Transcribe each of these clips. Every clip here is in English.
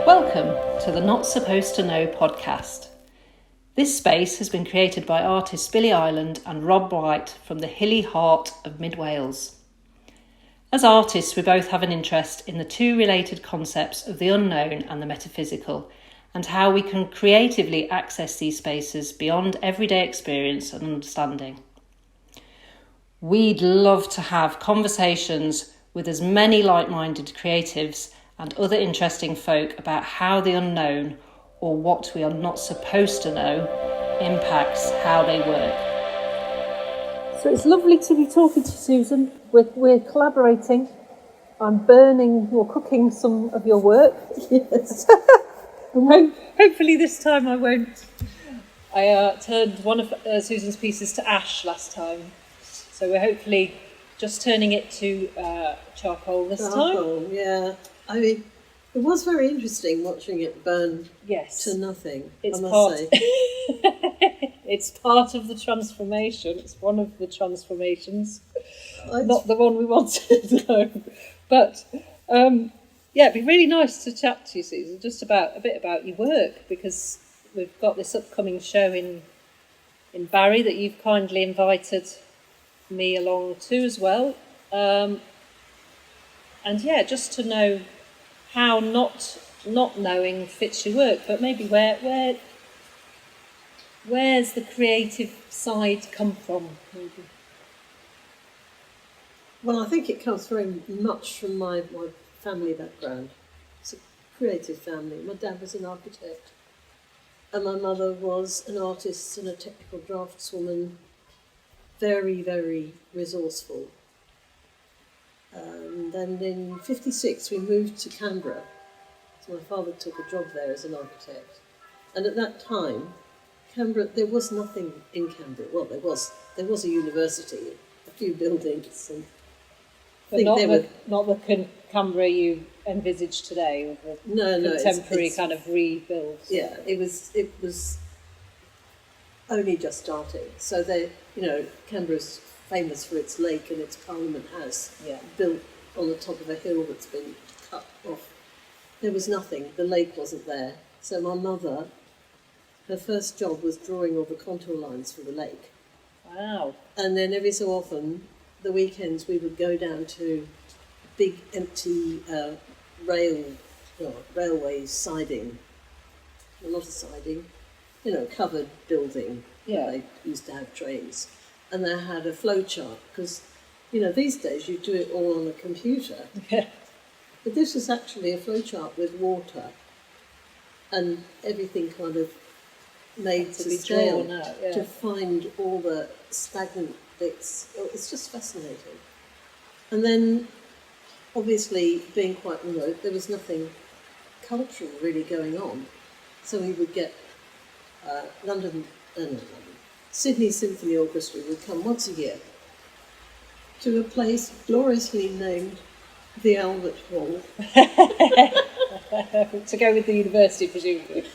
Welcome to the Not Supposed to Know podcast. This space has been created by artists Billie and Rob White from the hilly heart of Mid Wales. As artists, we both have an interest in the two related concepts of the unknown and the metaphysical, and how we can creatively access these spaces beyond everyday experience and understanding. We'd love to have conversations with as many like-minded creatives and other interesting folk about how the unknown, or what we are not supposed to know, impacts how they work. So it's lovely to be talking to Susan. We're collaborating. I'm burning or cooking some of your work. Yes. Hopefully this time I won't. I turned one of Susan's pieces to ash last time, so we're hopefully just turning it to charcoal this time. Yeah. I mean, it was very interesting watching it burn to nothing, I must say. It's part of the transformation. It's one of the transformations. Not the one we wanted, though. But, it'd be really nice to chat to you, Susan, just a bit about your work, because we've got this upcoming show in Barry that you've kindly invited me along to as well. Just to know how not knowing fits your work, but maybe where's the creative side come from? Maybe. Well, I think it comes very much from my family background. It's a creative family. My dad was an architect, and my mother was an artist and a technical draftswoman, very, very resourceful. And then in '56 we moved to Canberra. So my father took a job there as an architect. And at that time, Canberra, there was nothing in Canberra. Well, there was a university, a few buildings, and but not the Canberra you envisage today, with the contemporary it's kind of rebuilds. Yeah, it was only just starting. So Canberra's famous for its lake and its Parliament House, built on the top of a hill that's been cut off. There was nothing. The lake wasn't there. So my mother, her first job was drawing all the contour lines for the lake. Wow. And then every so often, the weekends, we would go down to a big empty railway siding. Well, not a siding, covered building. Yeah. They used to have trains. And they had a flow chart, because, these days you do it all on a computer. Yeah. But this was actually a flow chart with water and everything kind of made to scale to find all the stagnant bits. It's just fascinating. And then, obviously, being quite remote, there was nothing cultural really going on. So we would get Sydney Symphony Orchestra would come once a year to a place gloriously named the Albert Hall. To go with the university, presumably.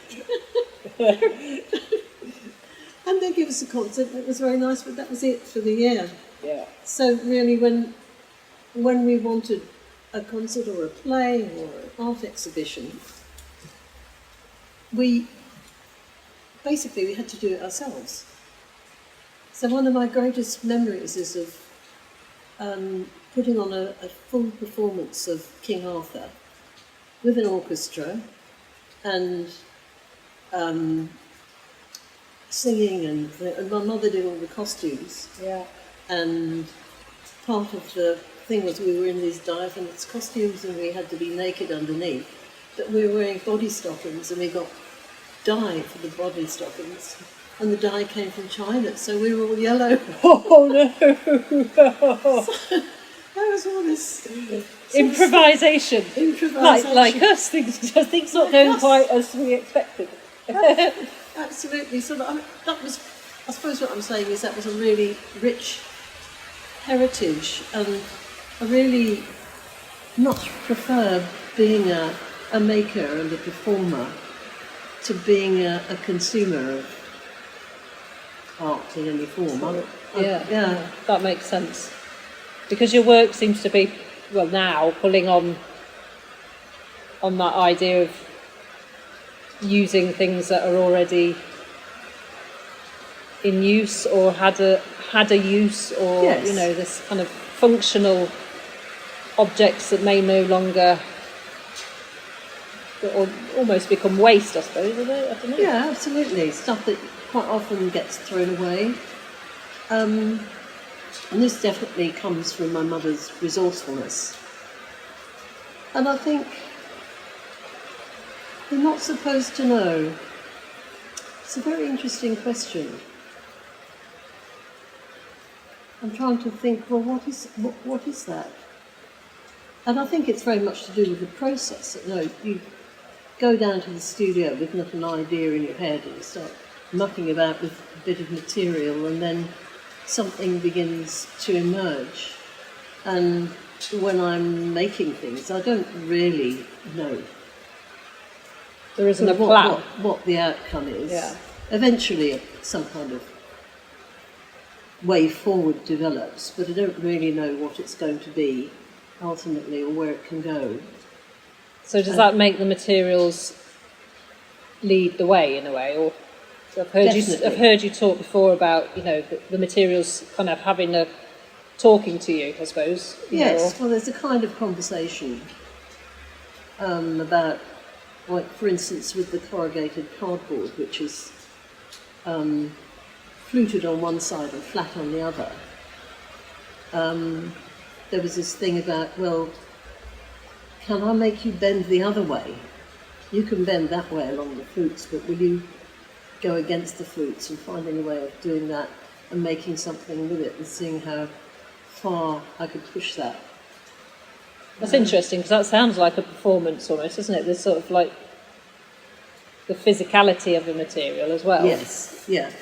And they give us a concert. It was very nice, but that was it for the year. Yeah. So really, when we wanted a concert or a play or an art exhibition, we had to do it ourselves. So one of my greatest memories is of putting on a full performance of King Arthur with an orchestra and singing, and my mother did all the costumes. Yeah. And part of the thing was we were in these diaphanous costumes and we had to be naked underneath, but we were wearing body stockings and we got dye for the body stockings. And the dye came from China, so we were all yellow. Oh no! So, there was all this improvisation. Like us, things not going quite as we expected. Absolutely. So that was, I suppose what I'm saying is that was a really rich heritage, and I really much prefer being a maker and a performer to being a consumer of art in any form. Yeah, that makes sense. Because your work seems to be, well, now pulling on that idea of using things that are already in use or had a use, or Yes. this kind of functional objects that may no longer, or almost become waste, I suppose, is it? I don't know. Yeah, absolutely. Stuff that quite often gets thrown away. And this definitely comes from my mother's resourcefulness. And I think we're not supposed to know. It's a very interesting question. I'm trying to think, well, what is that? And I think it's very much to do with the process. You go down to the studio with not an idea in your head and start mucking about with a bit of material, and then something begins to emerge. And when I'm making things, I don't really know. There isn't a plan. What the outcome is. Yeah. Eventually, some kind of way forward develops, but I don't really know what it's going to be ultimately or where it can go. So does that make the materials lead the way in a way? Or I've heard you talk before about the materials kind of having talking to you, I suppose. Yes, well, there's a kind of conversation about, like, for instance, with the corrugated cardboard, which is fluted on one side and flat on the other. There was this thing about, well, can I make you bend the other way? You can bend that way along the flutes, but will you go against the flutes, and finding a way of doing that and making something with it and seeing how far I could push that. That's interesting, because that sounds like a performance almost, doesn't it? There's sort of like the physicality of the material as well. Yes, yeah.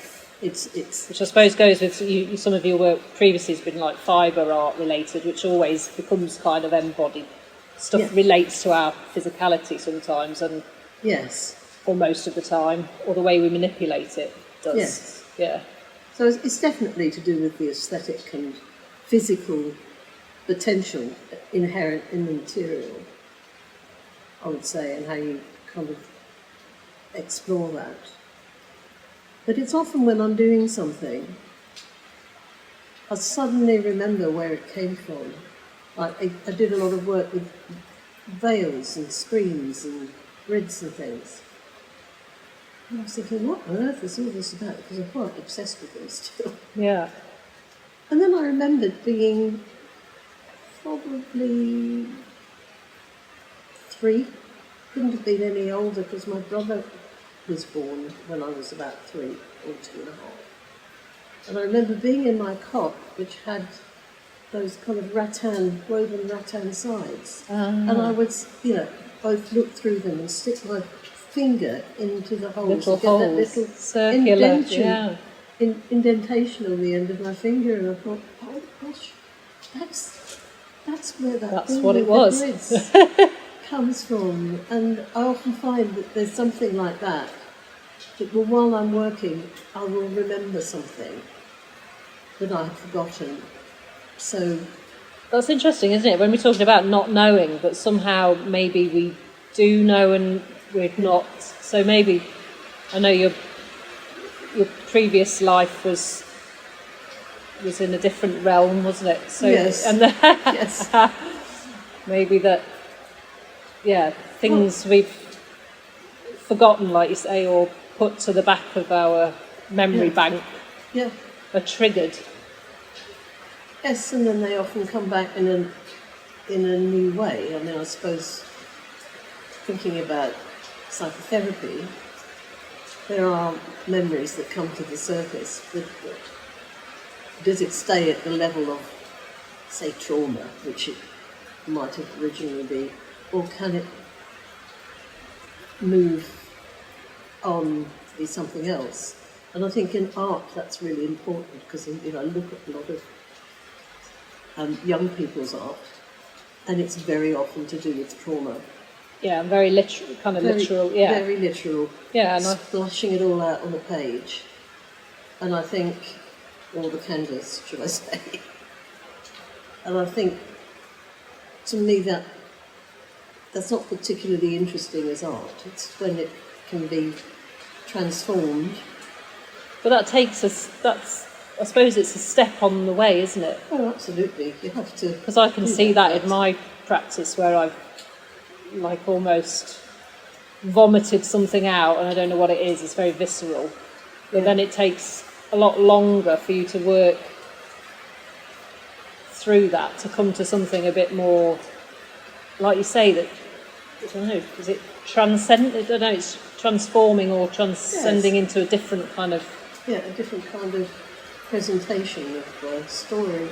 It's which I suppose goes with some of your work previously has been like fibre art related, which always becomes kind of embodied. Stuff relates to our physicality sometimes, and yes, or most of the time, or the way we manipulate it does. Yes. Yeah. So it's definitely to do with the aesthetic and physical potential inherent in the material, I would say, and how you kind of explore that. But it's often when I'm doing something, I suddenly remember where it came from. Like I did a lot of work with veils and screens and grids and things. And I was thinking, what on earth is all this about? Because I'm quite obsessed with them still. Yeah. And then I remembered being probably 3. Couldn't have been any older because my brother was born when I was about 3 or 2.5. And I remember being in my cot, which had those kind of woven rattan sides. And I would, both look through them and stick my finger into the holes. Little holes, that little circular, indentation on the end of my finger, and I thought, oh gosh, that's where that's what it was. The grids comes from. And I often find that there's something like that while I'm working, I will remember something that I've forgotten. So that's interesting, isn't it? When we're talking about not knowing, but somehow maybe we do know and we're not. So maybe, I know your previous life was in a different realm, wasn't it? So, yes. And yes. Maybe that, things we've forgotten, like you say, or put to the back of our memory bank, are triggered. Yes, and then they often come back in a new way. I mean, I suppose, thinking about psychotherapy, there are memories that come to the surface, but does it stay at the level of, say, trauma, which it might have originally been, or can it move on to be something else? And I think in art that's really important, because I look at a lot of young people's art, and it's very often to do with trauma. Yeah, and very literal, literal. Yeah, very literal. Yeah, and splashing it all out on the page. And I think or the canvas, should I say. And I think, to me, that's not particularly interesting as art. It's when it can be transformed. But that takes us, I suppose it's a step on the way, isn't it? Oh, absolutely. You have to. Because I can see that in my practice where I've like almost vomited something out and I don't know what it is. It's very visceral. But then it takes a lot longer for you to work through that to come to something a bit more, like you say, that, I don't know, is it transcend? I don't know, it's transforming or transcending into a different kind of... Yeah, a different kind of presentation of the story.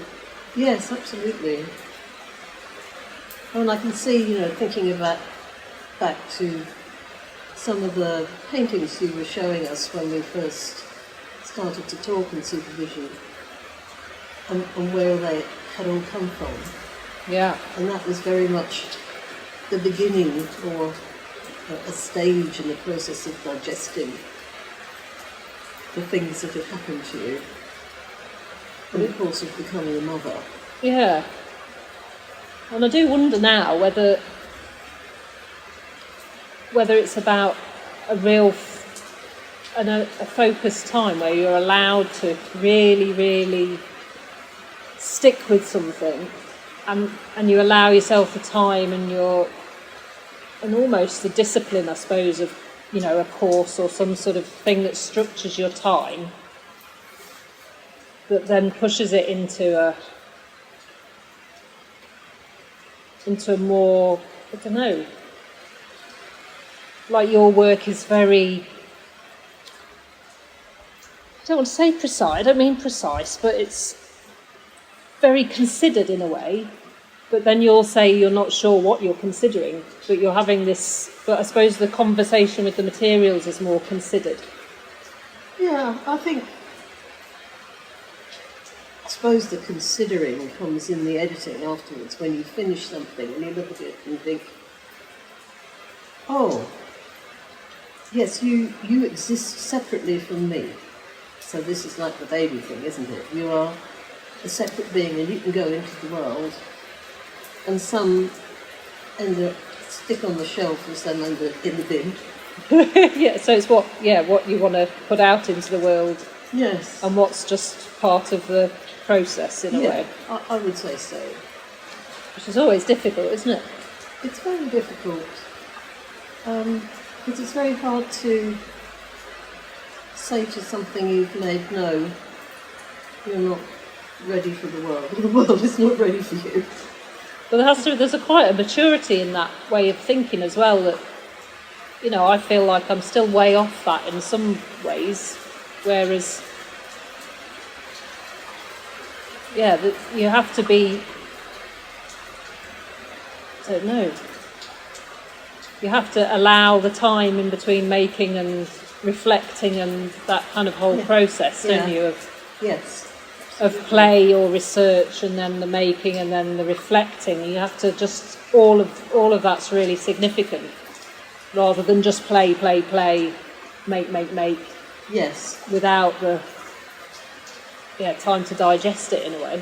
Yes, absolutely. And I can see, thinking about back to some of the paintings you were showing us when we first started to talk in supervision, and where they had all come from. Yeah. And that was very much the beginning, or a stage in the process of digesting the things that had happened to you in the course of becoming a mother. Yeah. And I do wonder now whether it's about a real a focused time where you're allowed to really, really stick with something, and you allow yourself the time and almost the discipline, I suppose, of a course or some sort of thing that structures your time, that then pushes it into a more, I don't know, like your work is very, I don't want to say precise, I don't mean precise, but it's very considered in a way. But then you'll say you're not sure what you're considering, but you're having this, but I suppose the conversation with the materials is more considered. Yeah, I suppose the considering comes in the editing afterwards, when you finish something and you look at it and think, oh, yes, you exist separately from me. So this is like the baby thing, isn't it? You are a separate being and you can go into the world, and some stick on the shelf and some in the bin. Yeah, so it's what you want to put out into the world. Yes. And what's just part of the process in a way. I would say so. Which is always difficult, isn't it? It's very difficult. Because it's very hard to say to something you've made, no, you're not ready for the world. The world is not ready for you. But there's quite a maturity in that way of thinking as well, that, I feel like I'm still way off that in some ways, whereas, that you have to be, I don't know, you have to allow the time in between making and reflecting and that kind of whole process, don't you, of play or research, and then the making and then the reflecting. You have to just, all of that's really significant, rather than just play, make. Yes. Without the time to digest it in a way.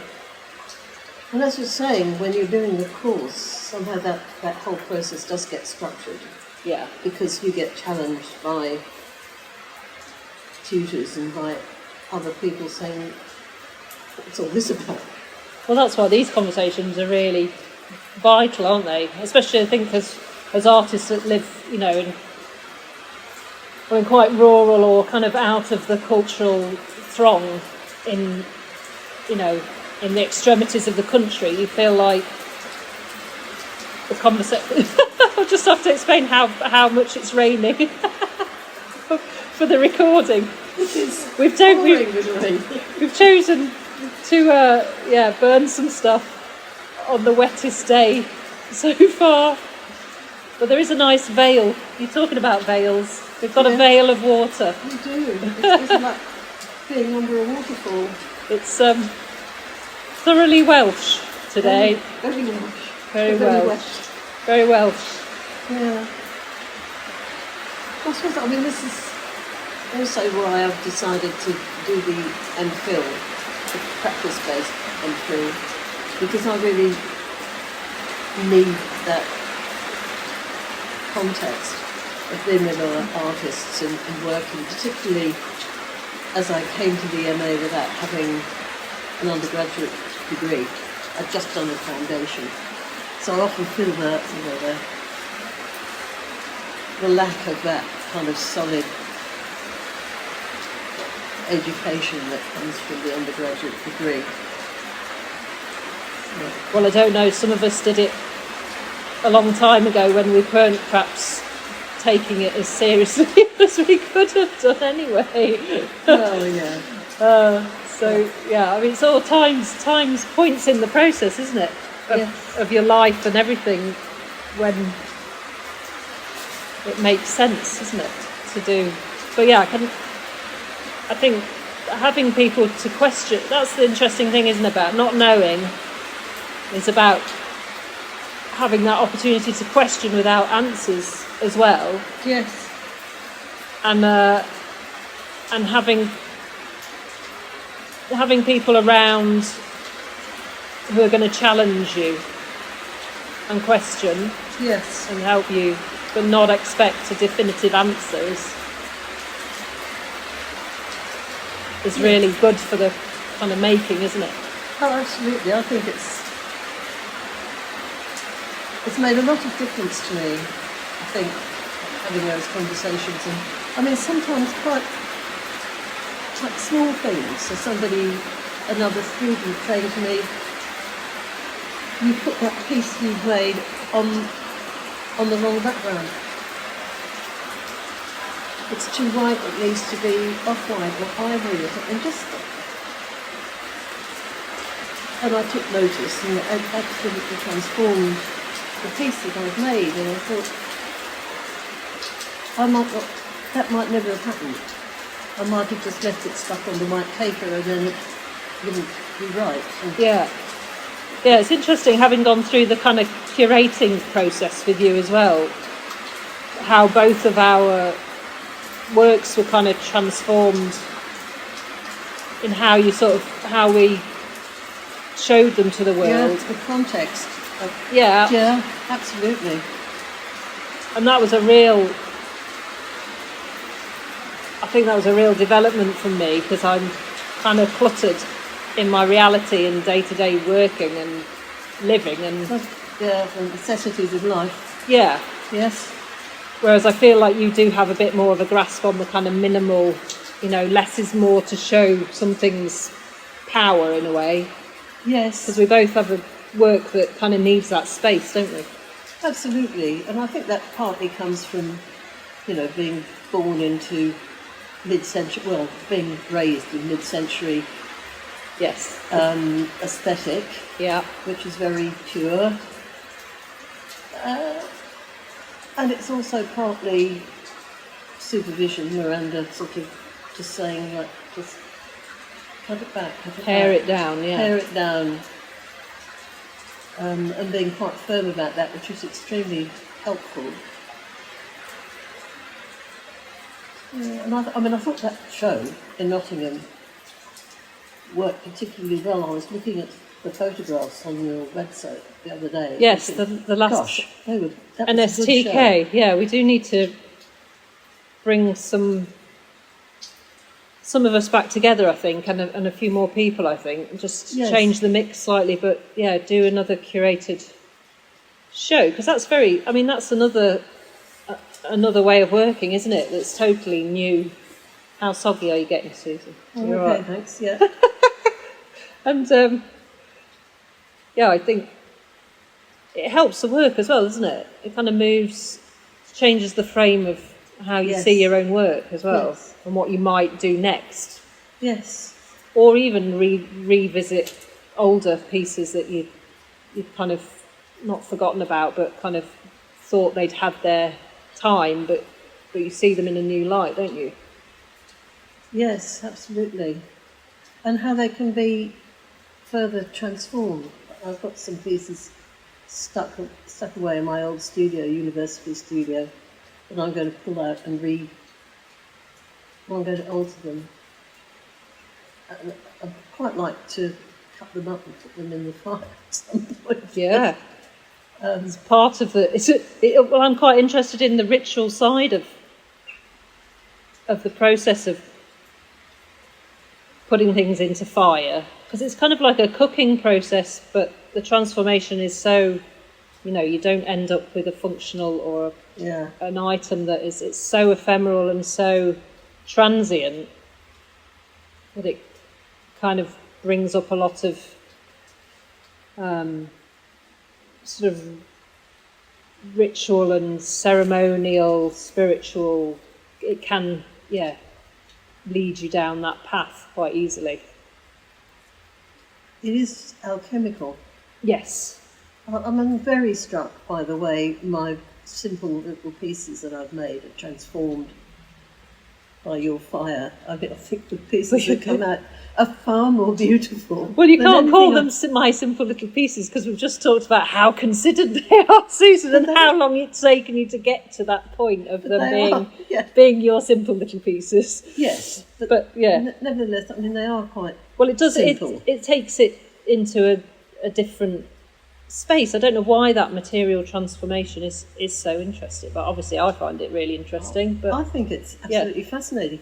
And as you're saying, when you're doing the course, somehow that whole process does get structured. Yeah. Because you get challenged by tutors and by other people saying, what's all this about? Well, that's why these conversations are really vital, aren't they? Especially, I think, as artists that live, in quite rural or kind of out of the cultural throng in the extremities of the country, you feel like the conversation... I'll just have to explain how much it's raining for the recording. We've chosen to burn some stuff on the wettest day so far. But there is a nice veil. You're talking about veils. We've got a veil of water. We do. It's like being under a waterfall. It's thoroughly Welsh today. Very Welsh. Very Welsh. Very Welsh. Yeah. I suppose, this is also why I've decided to do the film, the practice space come through, because I really need that context of being with other artists and working, particularly as I came to the MA without having an undergraduate degree. I'd just done a foundation. So I often feel the lack of that kind of solid education that comes from the undergraduate degree. Yeah. Well, I don't know, some of us did it a long time ago when we weren't perhaps taking it as seriously as we could have done anyway. Oh, yeah. I mean, it's all times, points in the process, isn't it? Of your life and everything, when it makes sense, isn't it, to do. But yeah, I think having people to question, that's the interesting thing, isn't it, about not knowing, is about having that opportunity to question without answers as well. Yes. And having people around who are going to challenge you and question. Yes. And help you, but not expect a definitive answers, is really good for the kind of making, isn't it? Oh, absolutely. I think it's made a lot of difference to me, I think, having those conversations. And I mean, sometimes quite like small things. So another student saying to me, you put that piece you've made on the wrong background. It's too white, it needs to be off-white or ivory or something. And I took notice, and it absolutely transformed the piece that I've made, and I thought, that might never have happened. I might have just left it stuck on the white paper and then it wouldn't be right. Yeah, it's interesting having gone through the kind of curating process with you as well, how both of our works were kind of transformed in how we showed them to the world. Yeah, the context. Yeah, absolutely. And that was a real development for me, because I'm kind of cluttered in my reality and day-to-day working and living and the necessities of life. Yeah. Yes. Whereas I feel like you do have a bit more of a grasp on the kind of minimal, less is more, to show something's power in a way. Yes. Because we both have a work that kind of needs that space, don't we? Absolutely. And I think that partly comes from, being born into mid-century, well, being raised in mid-century aesthetic, which is very pure. And it's also partly supervision, Miranda sort of just saying, like, just cut it back, pare it down, pare it down, and being quite firm about that, which is extremely helpful. Yeah, and I thought that show in Nottingham worked particularly well. I was looking at the photographs on your website the other day. Yes, the last NSTK. Yeah, we do need to bring some of us back together, I think, and a few more people, I think. Just change the mix slightly, but do another curated show, because that's that's another way of working, isn't it? That's totally new. How soggy are you getting, Susan? Oh, okay, right. Thanks. Yeah. And I think it helps the work as well, doesn't it? It kind of changes the frame of how you see your own work as well, and what you might do next. Yes. Or even revisit older pieces that you've kind of not forgotten about, but kind of thought they'd had their time, but you see them in a new light, don't you? Yes, absolutely. And how they can be further transformed. I've got some pieces stuck away in my old studio, university studio, that I'm going to pull out and I'm going to alter them. And I'd quite like to cut them up and put them in the fire at some point. Yeah. It's part of the. Well, I'm quite interested in the ritual side of the process of putting things into fire, because it's kind of like a cooking process, but the transformation is so, you don't end up with a functional or an item that is, it's so ephemeral and so transient that it kind of brings up a lot of sort of ritual and ceremonial, spiritual. It can, lead you down that path quite easily. It is alchemical. Yes. I'm very struck by the way my simple little pieces that I've made are transformed by your fire. I think the pieces that come out are far more beautiful. Well, you can't call them my simple little pieces, because we've just talked about how considered they are, Susan, and how long it's taken you to get to that point of them being your simple little pieces. Yes, but nevertheless, I mean, they are quite. Well, it does. Simple. It takes it into a different space. I don't know why that material transformation is so interesting, but obviously I find it really interesting. But I think it's absolutely fascinating,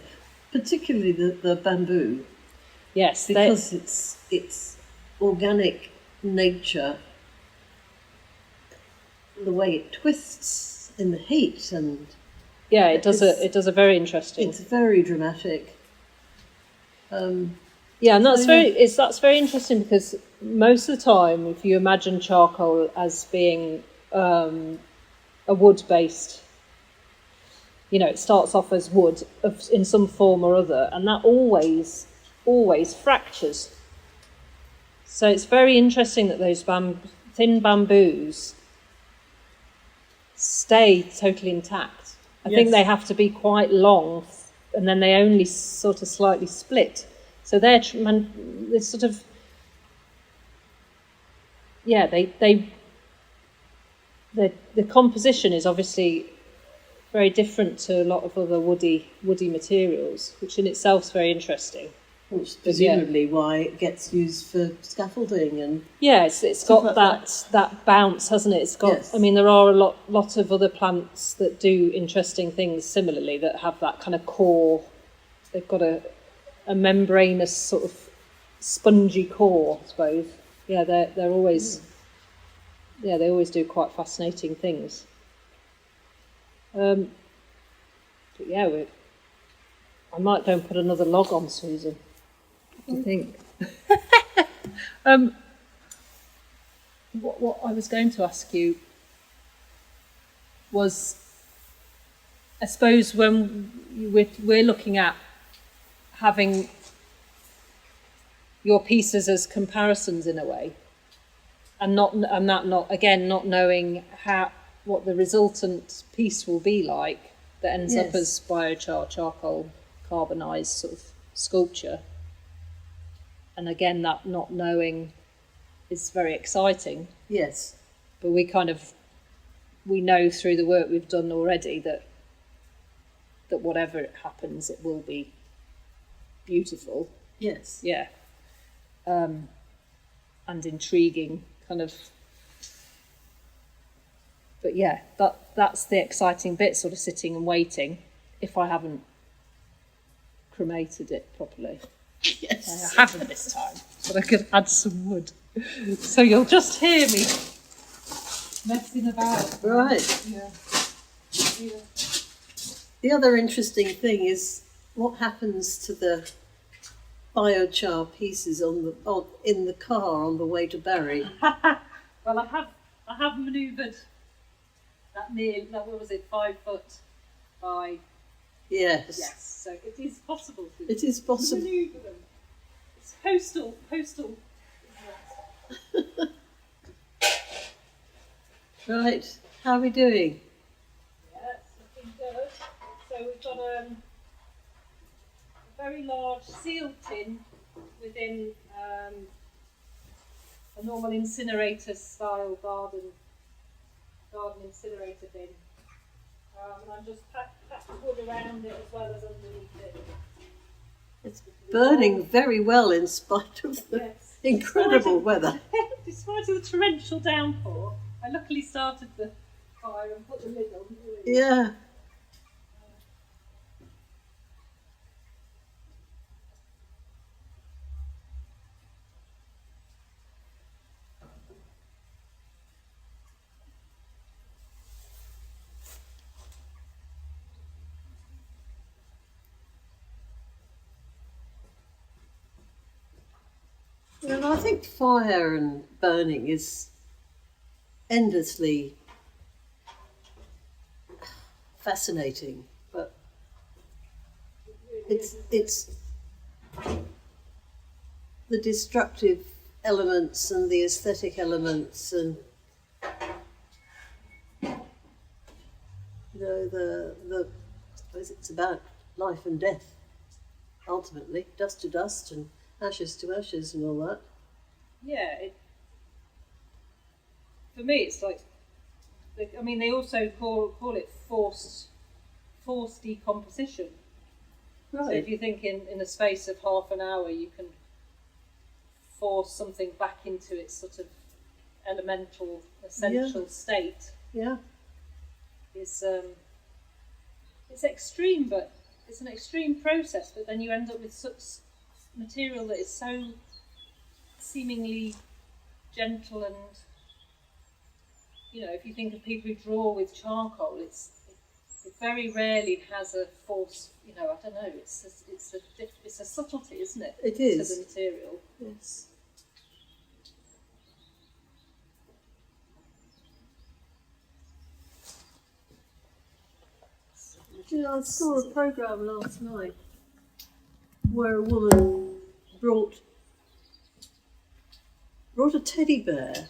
particularly the bamboo. Yes, because it's organic nature, the way it twists in the heat, and it does a very interesting. It's very dramatic. And that's very interesting, because most of the time, if you imagine charcoal as being a wood-based, it starts off as wood in some form or other, and that always fractures. So it's very interesting that those thin bamboos stay totally intact. I think they have to be quite long, and then they only sort of slightly split. So they're sort of the composition is obviously very different to a lot of other woody materials, which in itself is very interesting. Which is presumably why it gets used for scaffolding and it's got that bounce, hasn't it? It's got. I mean, there are a lot of other plants that do interesting things similarly, that have that kind of core. They've got a membranous sort of spongy core, I suppose. Yeah, they're always. Yeah, they always do quite fascinating things. But I might go and put another log on, Susan. What do you think? What I was going to ask you was, I suppose when we're looking at having your pieces as comparisons in a way, and not knowing what the resultant piece will be like that ends up as biochar, charcoal, carbonised sort of sculpture. And again, that not knowing is very exciting. Yes. But we know through the work we've done already that whatever happens, it will be beautiful. Yes. Yeah. And intriguing, kind of. But that's the exciting bit, sort of sitting and waiting, if I haven't cremated it properly. Yes. I haven't this time, but I could add some wood. So you'll just hear me messing about. Right. Yeah. The other interesting thing is what happens to the biochar pieces in the car on the way to Barry. Well, I have manoeuvred that what was it, 5 foot by. Yes. Yes. So it is possible to. It is possible. Manoeuvre them. It's postal. Right. How are we doing? Yeah, it's looking good. So we've got a very large sealed tin within a normal incinerator style garden incinerator bin. And I'm just packed wood around it as well as underneath it. It's burning very well in spite of the incredible weather. Despite the torrential downpour, I luckily started the fire and put the lid on. Yeah. And I think fire and burning is endlessly fascinating, but it's the destructive elements and the aesthetic elements, and the I suppose it's about life and death ultimately, dust to dust and ashes to ashes and all that. Yeah, for me it's like, I mean, they also call it forced decomposition. Right. So if you think in a space of half an hour you can force something back into its sort of elemental, essential state. Yeah. It's extreme, but it's an extreme process, but then you end up with such material that is so seemingly gentle, and if you think of people who draw with charcoal, it very rarely has a force. I don't know. It's a subtlety, isn't it? It is to the material. Yes. I saw a programme last night where a woman brought a teddy bear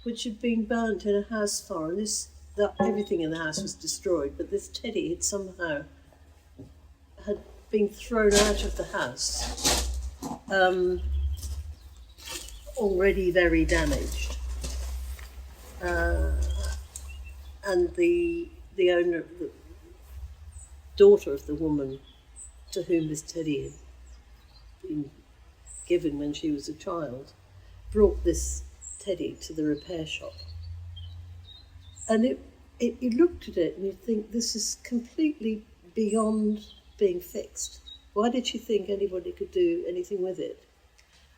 which had been burnt in a house fire, and everything in the house was destroyed, but this teddy had been thrown out of the house, already very damaged, and the owner, the daughter of the woman to whom this teddy had been given when she was a child, brought this teddy to the repair shop. And you looked at it and you think, this is completely beyond being fixed. Why did she think anybody could do anything with it?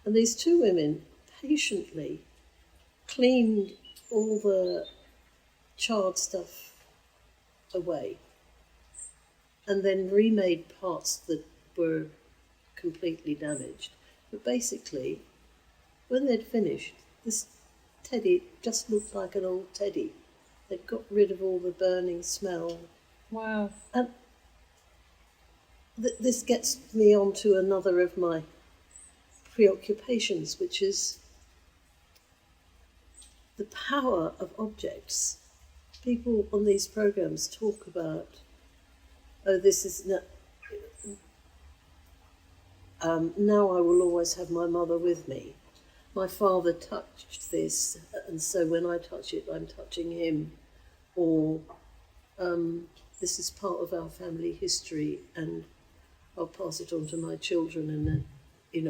And these two women patiently cleaned all the charred stuff away and then remade parts that were completely damaged. But basically, when they'd finished, this teddy just looked like an old teddy. They'd got rid of all the burning smell. Wow. And this gets me on to another of my preoccupations, which is the power of objects. People on these programs talk about, this is now I will always have my mother with me. My father touched this, and so when I touch it, I'm touching him. Or this is part of our family history, and I'll pass it on to my children, and then,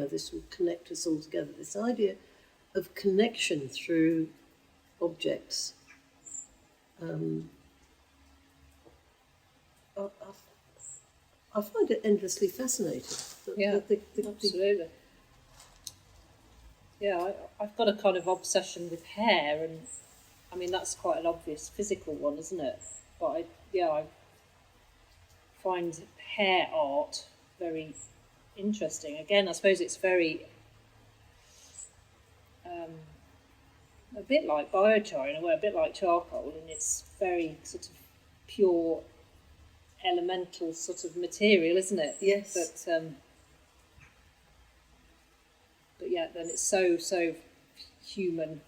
this will connect us all together. This idea of connection through objects. I find it endlessly fascinating. Absolutely. Yeah, I've got a kind of obsession with hair, and I mean that's quite an obvious physical one, isn't it? But I find hair art very interesting. Again, I suppose it's very a bit like biochar in a way, a bit like charcoal, and it's very sort of pure elemental sort of material, isn't it? Yes. But yeah, then it's so human.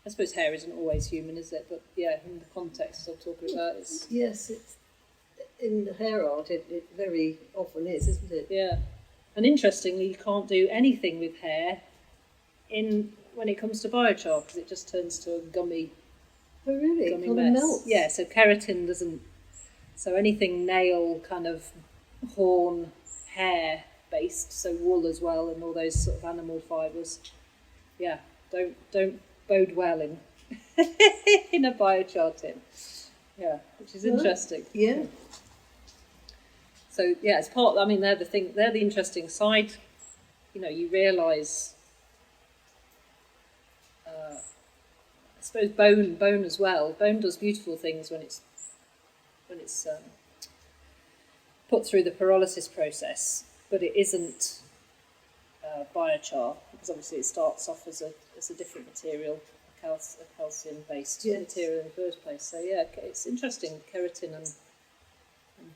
I suppose hair isn't always human, is it? But yeah, in the context I'm talking about, it's... Yes, it's in hair art, it very often is, isn't it? Yeah. And interestingly, you can't do anything with hair when it comes to biochar, because it just turns to a gummy... Oh really? Gummy It kind mess. of melts? Yeah, so keratin doesn't... So anything nail, kind of horn, hair based, so wool as well, and all those sort of animal fibres. Yeah, don't bode well in in a biochar tin. Yeah, which is interesting. Yeah. So yeah, it's part. I mean, they're the interesting side. You know, you realise. I suppose bone as well. Bone does beautiful things when it's put through the pyrolysis process, but it isn't biochar, because obviously it starts off as a different material, a calcium-based material in the first place. So yeah, it's interesting, keratin and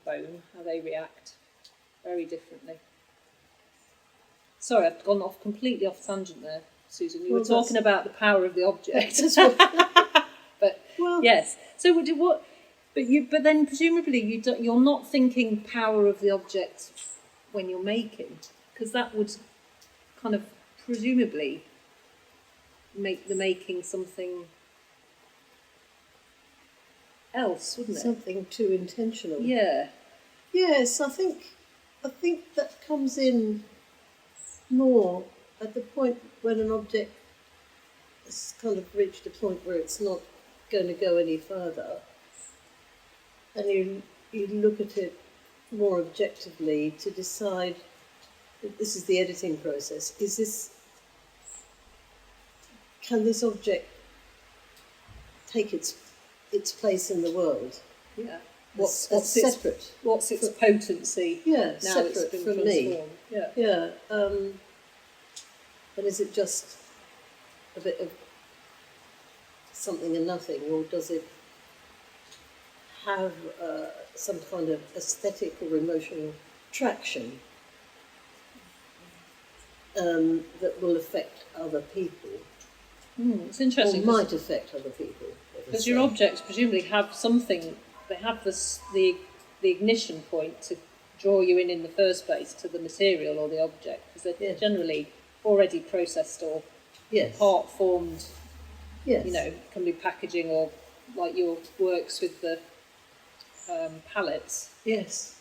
bone, how they react very differently. Sorry, I've gone completely off tangent there, Susan. You were talking about the power of the object. But yes. So but then presumably you're not thinking power of the object when you're making, because that would kind of presumably make the making something else, wouldn't it? Something too intentional. Yeah. Yes, I think that comes in more at the point when an object has kind of reached a point where it's not going to go any further, and you look at it more objectively to decide that this is the editing process. Can this object take its place in the world? Yeah. What's separate? What's its potency? Yeah, now separate it's been from transformed. me. Yeah. And is it just a bit of something and nothing, or does it have some kind of aesthetic or emotional traction that will affect other people? It's interesting. Or might affect other people. Because your objects presumably have something. They have the ignition point to draw you in the first place to the material or the object, because they're generally already processed or part formed. Yes. You know, can be packaging, or like your works with the pallets. Yes.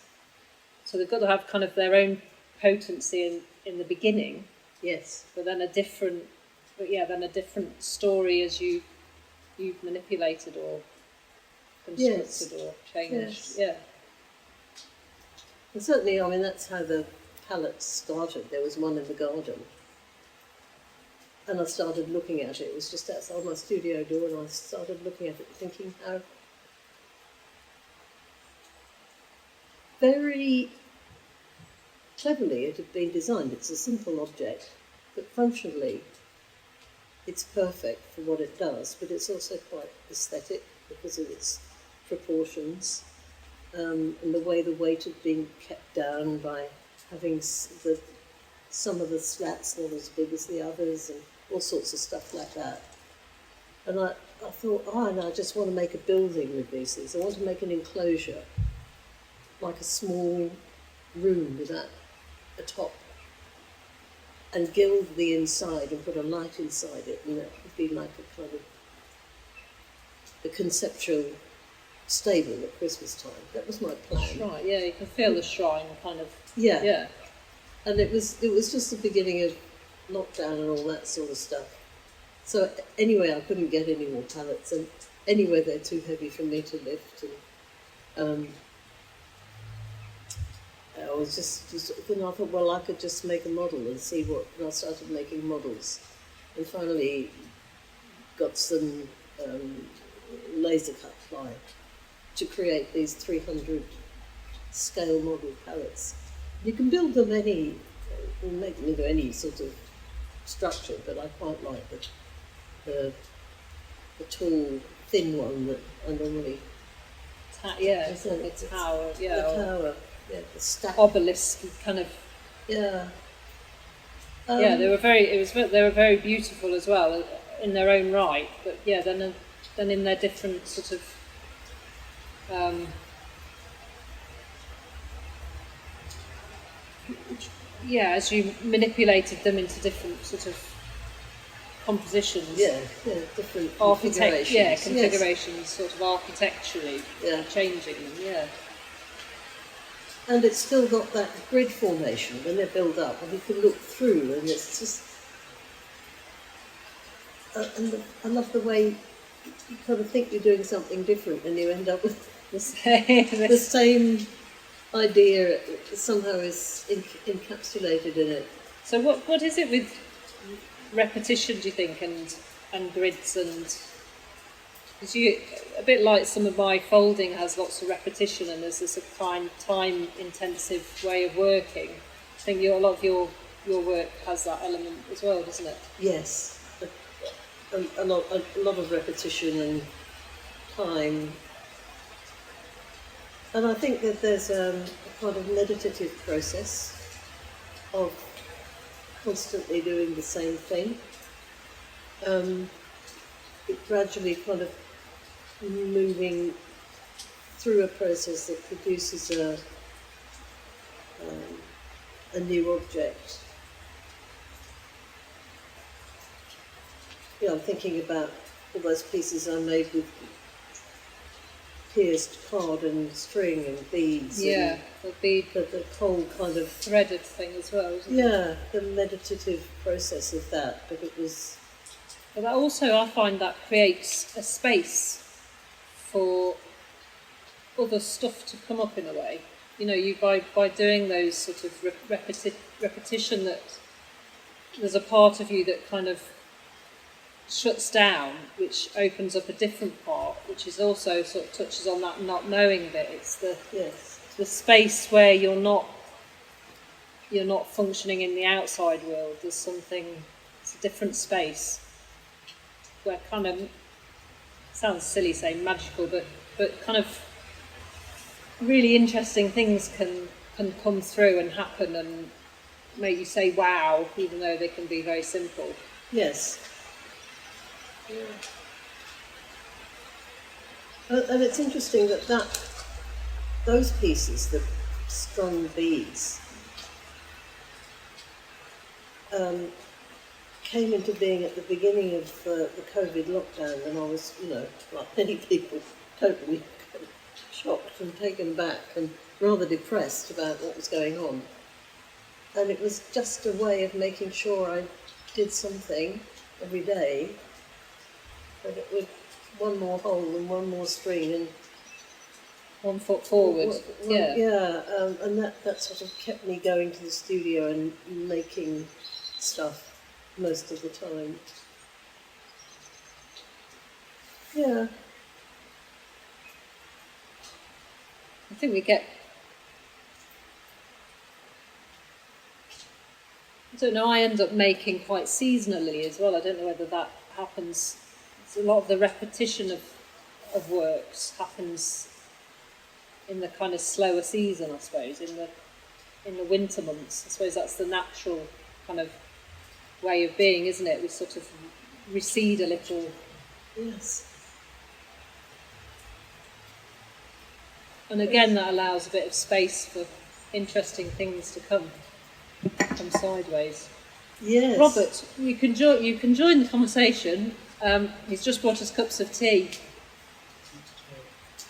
So they've got to have kind of their own potency in the beginning. Yes. But then a different story as you've manipulated or constructed or changed. Yes. Yeah. And certainly, I mean, that's how the pallets started. There was one in the garden. And I started looking at it. It was just outside my studio door, and I started looking at it thinking how very cleverly it had been designed. It's a simple object, but functionally it's perfect for what it does, but it's also quite aesthetic because of its proportions and the way the weight had been kept down by having some of the slats not as big as the others and all sorts of stuff like that. And I thought, and I just want to make a building with these things. I want to make an enclosure, like a small room with a top, and gild the inside and put a light inside it, and that would be like a kind of a conceptual stable at Christmas time. That was my plan. Right, yeah, you can feel the shrine kind of. Yeah. Yeah. And it was just the beginning of lockdown and all that sort of stuff. So anyway, I couldn't get any more pallets, and anyway they're too heavy for me to lift. And I was just then I thought, well, I could just make a model and see what. And I started making models, and finally got some laser cut ply to create these 300 scale model pallets. You can build them make them into any sort of structure, but I quite like the tall, thin one that I normally. It's like a tower. Yeah. The tower. Yeah, the stack. Obelisk kind of. Yeah. They were very beautiful as well in their own right. But yeah, then in their different sort of. As you manipulated them into different sort of compositions. Yeah, different configurations. Configurations, sort of architecturally changing them. Yeah. And it's still got that grid formation when they're built up, and you can look through, and it's just. I love the way you kind of think you're doing something different, and you end up with the same idea somehow is encapsulated in it. So what is it with repetition, do you think, and grids, and because you a bit like some of my folding has lots of repetition, and there's this time intensive way of working. I think a lot of your work has that element as well, doesn't it? Yes, a lot of repetition and time. And I think that there's a kind of meditative process of constantly doing the same thing. It gradually kind of moving through a process that produces a new object. I'm thinking about all those pieces I made with pierced card and string and beads. Yeah, the bead, the whole kind of threaded thing as well, isn't it? Yeah, the meditative process of that. But it was. But that also, I find that creates a space for other stuff to come up in a way. You by doing those sort of repetition, that there's a part of you that kind of shuts down, which opens up a different part, which is also sort of touches on that not knowing bit. It's the space where you're not functioning in the outside world. There's something. It's a different space where kind of sounds silly saying magical, but kind of really interesting things can come through and happen and make you say wow, even though they can be very simple. Yes. Yeah. And it's interesting that those pieces, the strung beads, came into being at the beginning of the COVID lockdown, and I was, like many people, totally shocked and taken back and rather depressed about what was going on. And it was just a way of making sure I did something every day, but it would one more hole and one more string and 1 foot forward. And that sort of kept me going to the studio and making stuff most of the time. Yeah. I think we get. I don't know, I end up making quite seasonally as well. I don't know whether that happens. A lot of the repetition of works happens in the kind of slower season, I suppose, in the winter months. I suppose that's the natural kind of way of being, isn't it? We sort of recede a little. Yes. And again, that allows a bit of space for interesting things to come sideways. Yes. Robert, you can join the conversation. He's just brought us cups of tea.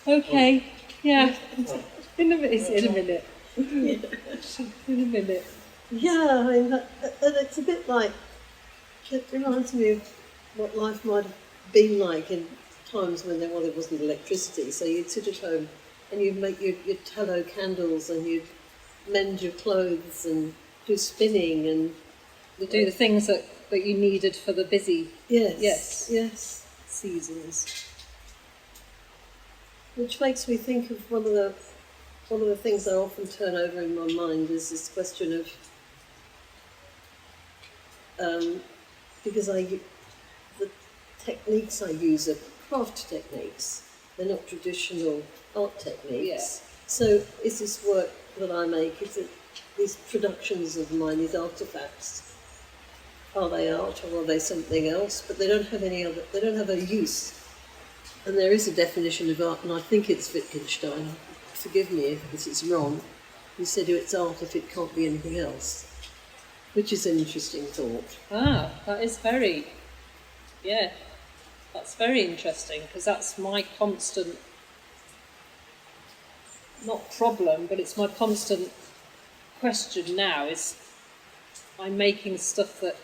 Okay. Yeah. In a minute. In a minute. Yeah, I mean, it's a bit like, it reminds me of what life might have been like in times when there wasn't electricity. So you'd sit at home and you'd make your tallow candles and you'd mend your clothes and do spinning and do the things that you needed for the busy yes seasons. Which makes me think of one of the things I often turn over in my mind is this question of because the techniques I use are craft techniques. They're not traditional art techniques. Yeah. So is this work that I make, is it these productions of mine, these artefacts, are they art or are they something else? But they don't have they don't have a use. And there is a definition of art, and I think it's Wittgenstein, forgive me if it's wrong, he said it's art if it can't be anything else, which is an interesting thought. That is that's very interesting, because that's my constant not problem, but it's my constant question now is I'm making stuff that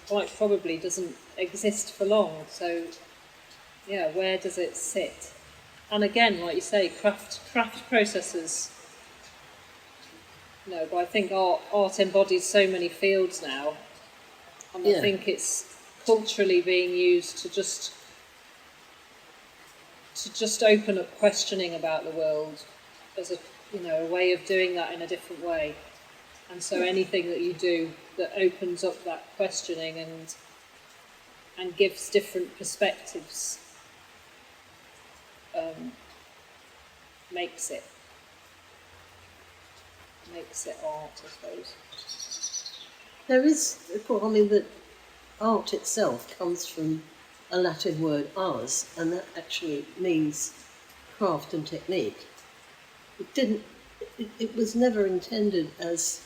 quite probably doesn't exist for long. So, yeah, where does it sit? And again, like you say, craft processes. No, but I think art embodies so many fields now, and I think it's culturally being used to just open up questioning about the world as a way of doing that in a different way. And so anything that you do that opens up that questioning and gives different perspectives makes it art, I suppose. There is, that art itself comes from a Latin word ars, and that actually means craft and technique. It was never intended as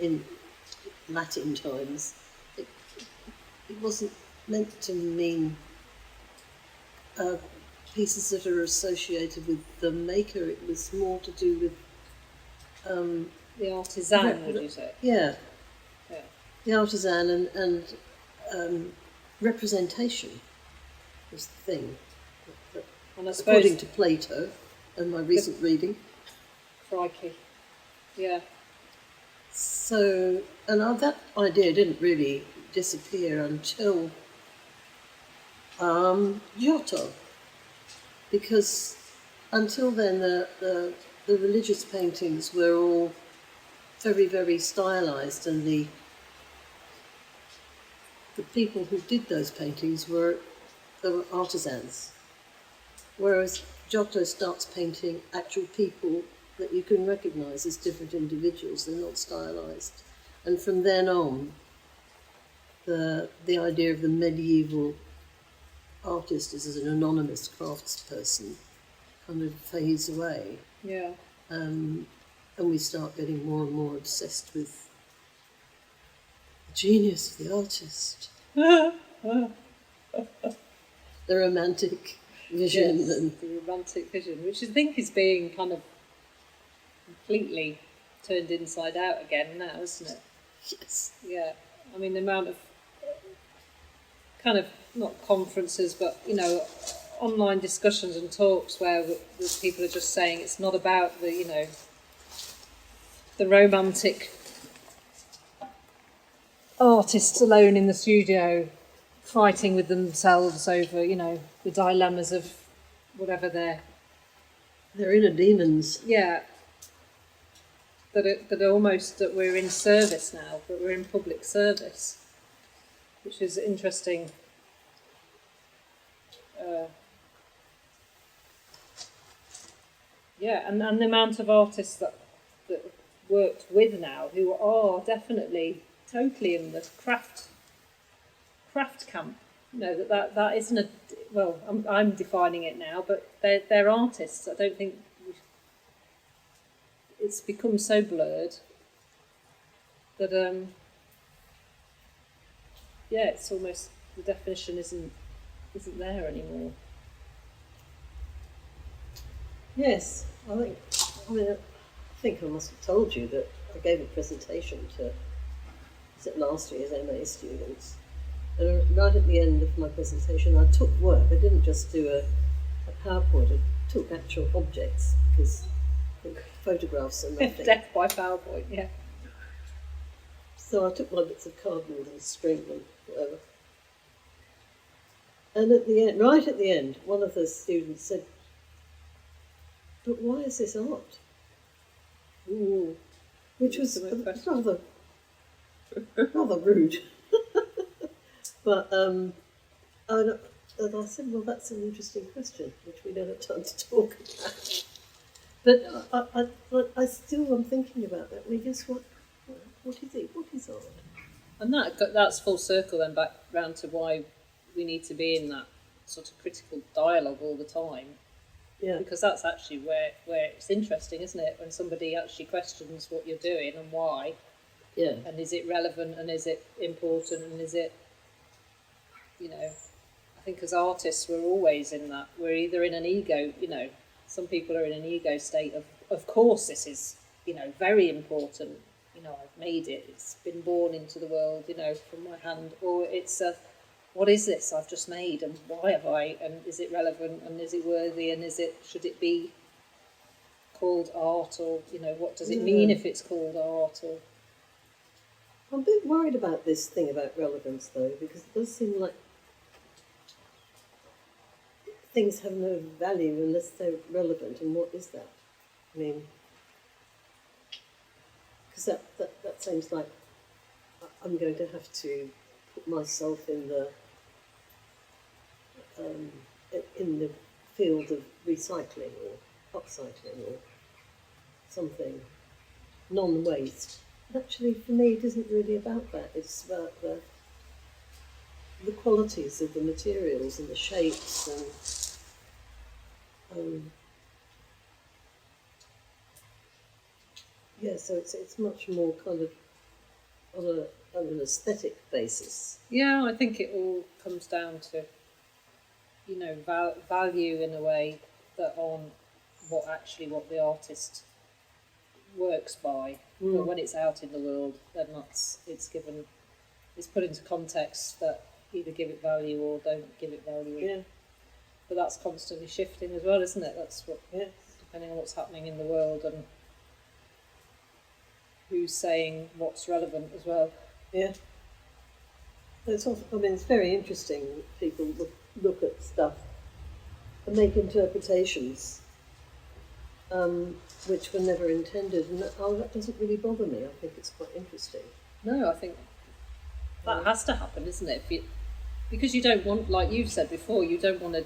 in Latin times. It wasn't meant to mean pieces that are associated with the maker. It was more to do with the artisan, would you say? Yeah. The artisan and representation was the thing. And I suppose, according to Plato and my recent reading. Crikey. Yeah. So, and that idea didn't really disappear until Giotto, because until then the religious paintings were all very, very stylized, and the people who did those paintings were artisans, whereas Giotto starts painting actual people that you can recognise as different individuals. They're not stylised. And from then on, the idea of the medieval artist as an anonymous craftsperson kind of fades away. Yeah. And we start getting more and more obsessed with the genius of the artist. The romantic vision. Yes, the romantic vision, which I think is being kind of completely turned inside out again now, isn't it? Yes. Yeah. I mean, the amount of kind of, not conferences, but, online discussions and talks where the people are just saying it's not about the romantic artists alone in the studio fighting with themselves over, the dilemmas of whatever their inner demons. Yeah. That almost that we're in service now, that we're in public service, which is interesting. And the amount of artists that worked with now who are definitely totally in the craft camp. That isn't I'm defining it now, but they're artists. I don't think it's become so blurred that it's almost the definition isn't there anymore. Yes, I think I must have told you that I gave a presentation to last year's MA students, and right at the end of my presentation I took work. I didn't just do a PowerPoint, I took actual objects, because photographs are nothing. Death by PowerPoint, yeah. So I took my bits of cardboard and string and whatever. And right at the end, one of the students said, "But why is this art?" Ooh. Which was rather rude. But and I said, "Well, that's an interesting question, which we don't have time to talk about." But I still am thinking about that. Guess what is it? What is art? And that's full circle then back round to why we need to be in that sort of critical dialogue all the time. Yeah. Because that's actually where it's interesting, isn't it? When somebody actually questions what you're doing and why. Yeah. And is it relevant, and is it important, and is it, a think as artists we're always in that. We're either in an ego, some people are in an ego state of course this is, very important. I've made it. It's been born into the world, from my hand. Or it's what is this I've just made, and why have I, and is it relevant, and is it worthy, and should it be called art, or what does it mean if it's called art? Or I'm a bit worried about this thing about relevance, though, because it does seem like things have no value unless they're relevant. And what is that? I mean, because that seems like I'm going to have to put myself in the field of recycling or upcycling or something, non-waste. Actually, for me, it isn't really about that. It's about the qualities of the materials and the shapes and so it's much more kind of on an aesthetic basis. Yeah, I think it all comes down to value in a way that on what the artist works by. But when it's out in the world, then it's put into context that either give it value or don't give it value. Yeah. But that's constantly shifting as well, isn't it? That's what, depending on what's happening in the world and who's saying what's relevant as well. Yeah. It's also, it's very interesting. People look at stuff and make interpretations which were never intended, and that doesn't really bother me. I think it's quite interesting. No, I think that has to happen, isn't it? Because you don't want, like you've said before, you don't want,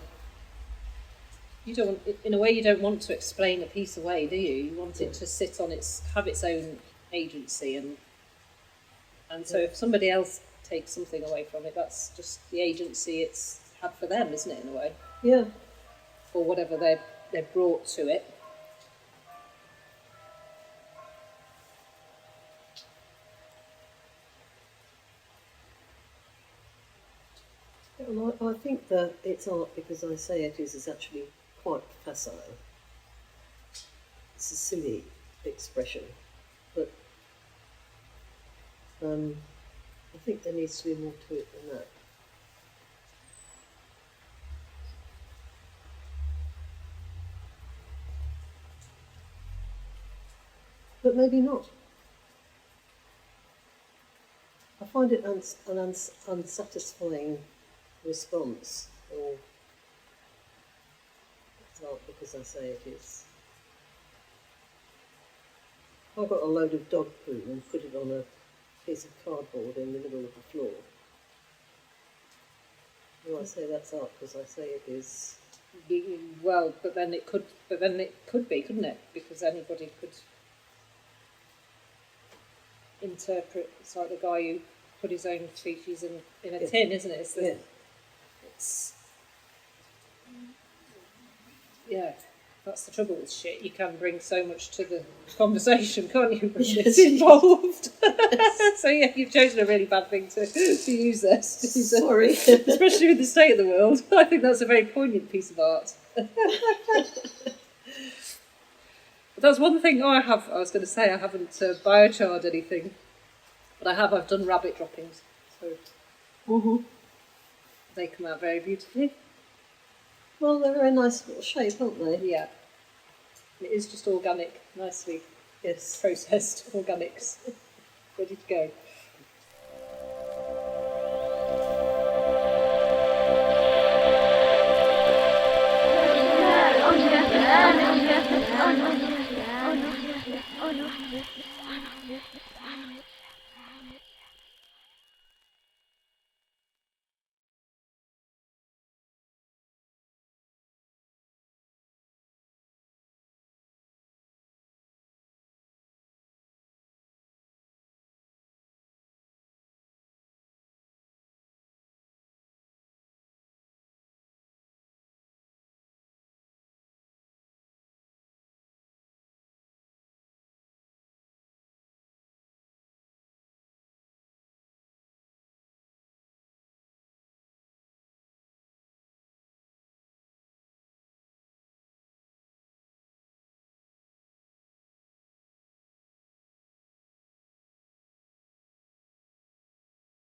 in a way, you don't want to explain a piece away, do you? You want it to sit on have its own agency, and so if somebody else takes something away from it, that's just the agency it's had for them, isn't it, in a way? Yeah. Or whatever they've brought to it. Well, I think that it's art because I say it is actually quite facile. It's a silly expression, but I think there needs to be more to it than that. But maybe not. I find it an unsatisfying response, or it's art because I say it is. If I got a load of dog poo and put it on a piece of cardboard in the middle of the floor, do I say that's art because I say it is? Well, but then it could be, couldn't it? Because anybody could interpret. It's like the guy who put his own feces in a tin, isn't it? That's the trouble with shit. You can bring so much to the conversation, can't you, when it's involved? So you've chosen a really bad thing to use this. Sorry. Especially with the state of the world. I think that's a very poignant piece of art. But that's one thing I was going to say, I haven't biochard anything, but I've done rabbit droppings. So they come out very beautifully. Well, they're a very nice little shape, aren't they? Yeah. It is just organic, nicely processed organics, ready to go.